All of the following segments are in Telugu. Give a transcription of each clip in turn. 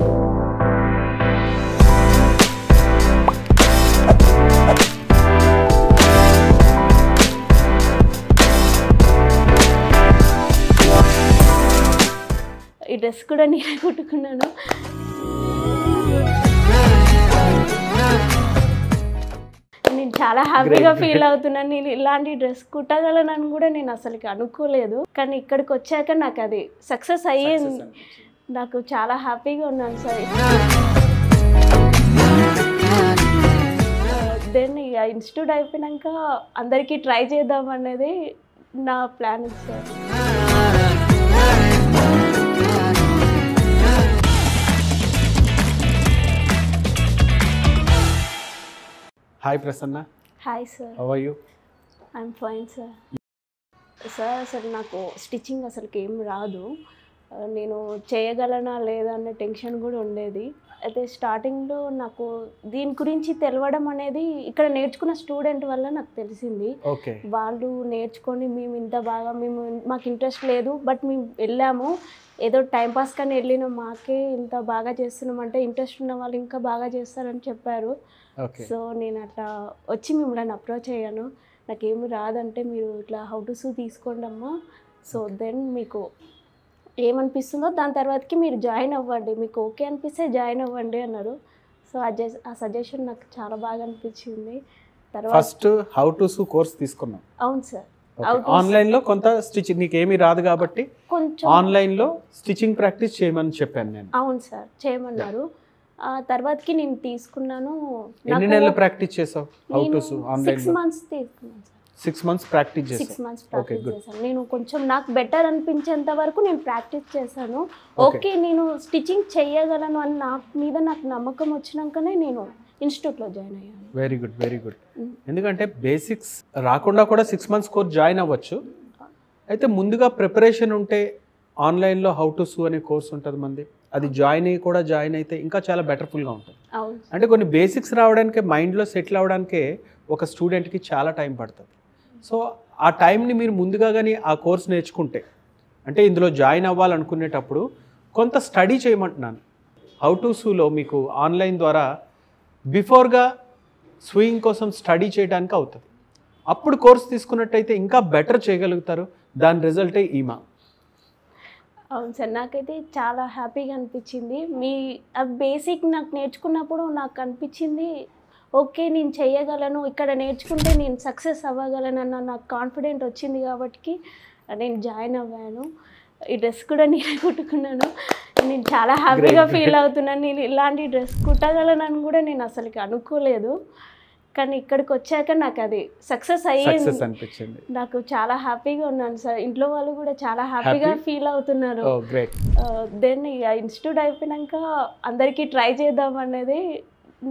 ఈ డ్రెస్ కూడా నేనే కుట్టుకున్నాను. నేను చాలా హ్యాపీగా ఫీల్ అవుతున్నాను. నేను ఇలాంటి డ్రెస్ కుట్టగలనని కూడా నేను అసలుకి అనుకోలేదు. కానీ ఇక్కడికి వచ్చాక నాకు అది సక్సెస్ అయ్యింది. నాకు చాలా హ్యాపీగా ఉన్నాను సార్. దెన్ ఇక ఇన్స్టిట్యూట్ అయిపోయాక అందరికీ ట్రై చేద్దాం అనేది నా plan sir. Hi Prasanna. Hi sir. How are you? I'm fine sir. Sir అసలు నాకు స్టిచ్చింగ్ అసలుకి ఏం రాదు. నేను చేయగలనా లేదా అనే టెన్షన్ కూడా ఉండేది. అయితే స్టార్టింగ్లో నాకు దీని గురించి తెలవడం అనేది ఇక్కడ నేర్చుకున్న స్టూడెంట్ వల్ల నాకు తెలిసింది. వాళ్ళు నేర్చుకొని మాకు ఇంట్రెస్ట్ లేదు, బట్ మేము వెళ్ళాము, ఏదో టైంపాస్ కానీ వెళ్ళినాం, మాకే ఇంత బాగా చేస్తున్నామంటే ఇంట్రెస్ట్ ఉన్న వాళ్ళు ఇంకా బాగా చేస్తారని చెప్పారు. సో నేను అట్లా వచ్చి మిమ్మల్ని అప్రోచ్ అయ్యాను. నాకేమి రాదంటే మీరు ఇట్లా హౌ టు సూ తీసుకోండి అమ్మా, సో దెన్ మీకు ఏమనిపిస్తుందో దాని తర్వాతకి మీరు జాయిన్ అవ్వండి, మీకు ఓకే అనిపిస్తే జాయిన్ అవ్వండి అన్నారు. సో ఆ సజెషన్ నాకు చాలా బాగా అనిపించింది. తర్వాత first how to sue course తీసుకున్నాం. అవును సార్. ఆన్లైన్లో కొంత స్టిచ్చింగ్ నీకు ఏమీ రాదు కాబట్టి కొంచెం ఆన్లైన్లో స్టిచ్చింగ్ ప్రాక్టీస్ చేయమని చెప్పాను నేను. అవును సార్, చేయమన్నారు. ఆ తర్వాతకి నేను తీసుకున్నాను. ఎన్ని నెలలు ప్రాక్టీస్ చేసావు how to sue online? 6 months తీసుకున్నాను సార్. 6 months ప్రాక్టీస్ చేసావు? 6 months ప్రాక్టీస్ చేశాను. నేను కొంచెం నాకు బెటర్ అనిపించేంత వరకు నేను ప్రాక్టీస్ చేశాను. ఓకే నేను స్టిచ్చింగ్ చేయగలను అని నాకు నమ్మకం వచ్చినాకనే నేను ఇన్స్టిట్యూట్లో జాయిన్ అయ్యాను. Very good, very good. ఎందుకంటే బేసిక్స్ రాకుండా కూడా 6 months కోర్స్ జాయిన్ అవ్వచ్చు. అయితే ముందుగా ప్రిపరేషన్ ఉంటే ఆన్లైన్లో హౌ టు సూ అనే కోర్స్ ఉంటుంది మంది, అది జాయిన్ అయితే ఇంకా చాలా బెటర్ఫుల్గా ఉంటుంది. అంటే కొన్ని బేసిక్స్ రావడానికి మైండ్లో సెటిల్ అవ్వడానికే ఒక స్టూడెంట్కి చాలా టైం పడుతుంది. సో ఆ టైంని మీరు ముందుగా కానీ ఆ కోర్స్ నేర్చుకుంటే, అంటే ఇందులో జాయిన్ అవ్వాలనుకునేటప్పుడు కొంత స్టడీ చేయమంటున్నాను. హౌ టు సూలో మీకు ఆన్లైన్ ద్వారా బిఫోర్గా స్వింగ్ కోసం స్టడీ చేయడానికి అవుతుంది. అప్పుడు కోర్స్ తీసుకున్నట్టయితే ఇంకా బెటర్ చేయగలుగుతారు. దాని రిజల్టే ఈమా. అవును సార్, నాకైతే చాలా హ్యాపీగా అనిపించింది. బేసిక్ నాకు నేర్చుకున్నప్పుడు నాకు అనిపించింది ఓకే నేను చేయగలను, ఇక్కడ నేర్చుకుంటే నేను సక్సెస్ అవ్వగలనన్న నాకు కాన్ఫిడెంట్ వచ్చింది కాబట్టి నేను జాయిన్ అవ్వాను. ఈ డ్రెస్ కూడా నేనే కుట్టుకున్నాను. నేను చాలా హ్యాపీగా ఫీల్ అవుతున్నాను. నేను ఇలాంటి డ్రెస్ కుట్టగలనని కూడా నేను అసలుకి అనుకోలేదు. కానీ ఇక్కడికి వచ్చాక నాకు అది సక్సెస్ అయ్యింది. నాకు చాలా హ్యాపీగా ఉన్నాను సార్. ఇంట్లో వాళ్ళు కూడా చాలా హ్యాపీగా ఫీల్ అవుతున్నారు. దెన్ ఇక ఇన్స్టిట్యూట్ అయిపోయాక అందరికీ ట్రై చేద్దాం అనేది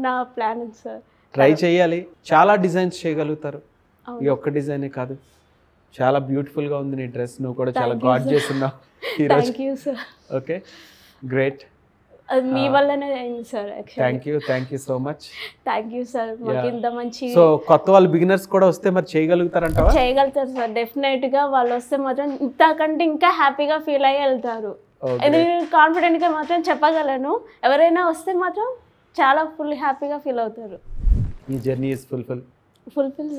నా ప్లాన్ సార్. ట్రై చేయాలి, చాలా డిజైన్స్ చేయగలుగుతారు. ఈ ఒక్క డిజైనే కాదు, చాలా బ్యూటిఫుల్గా ఉంది నీ డ్రెస్. నువ్వు కూడా చాలా గార్జియస్ ఉన్నావు ఈరోజు. Thank you sir. Okay, great. మీ వల్లనే అయింది sir. Thank you so much. Thank you sir. మాకు ఇంత మంచి. సో కొత్త వాళ్ళు బిగినర్స్ కూడా వస్తే మరి చేయగలుగుతారంటావా? చేయగలుగుతారు సార్, డెఫినెట్గా. వాళ్ళు వస్తే మాత్రం ఇంతకంటే ఇంకా హ్యాపీగా ఫీల్ అయ్యి వెళ్తారు. ఇది కాన్ఫిడెంట్గా మాత్రం చెప్పగలను. ఎవరైనా వస్తే మాత్రం చాలా ఫుల్ హ్యాపీగా ఫీల్ అవుతారు. మీ జర్నీ ఇస్ ఫుల్ఫిల్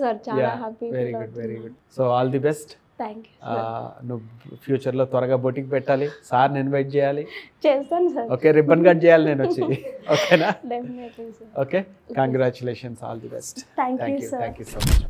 సార్. చాలా happy. Very good, very good. So all the best. Thank you. నువ్వు ఫ్యూచర్లో త్వరగా బొటిక్ పెట్టాలి, సార్ని ఇన్వైట్ చేయాలి. చేస్తాను సార్. ఓకే, రిబ్బన్ కట్ చేయాలి నేను వచ్చి. ఓకేనా? Definitely sir. Okay, congratulations, all the best. Thank you sir. Thank you so much.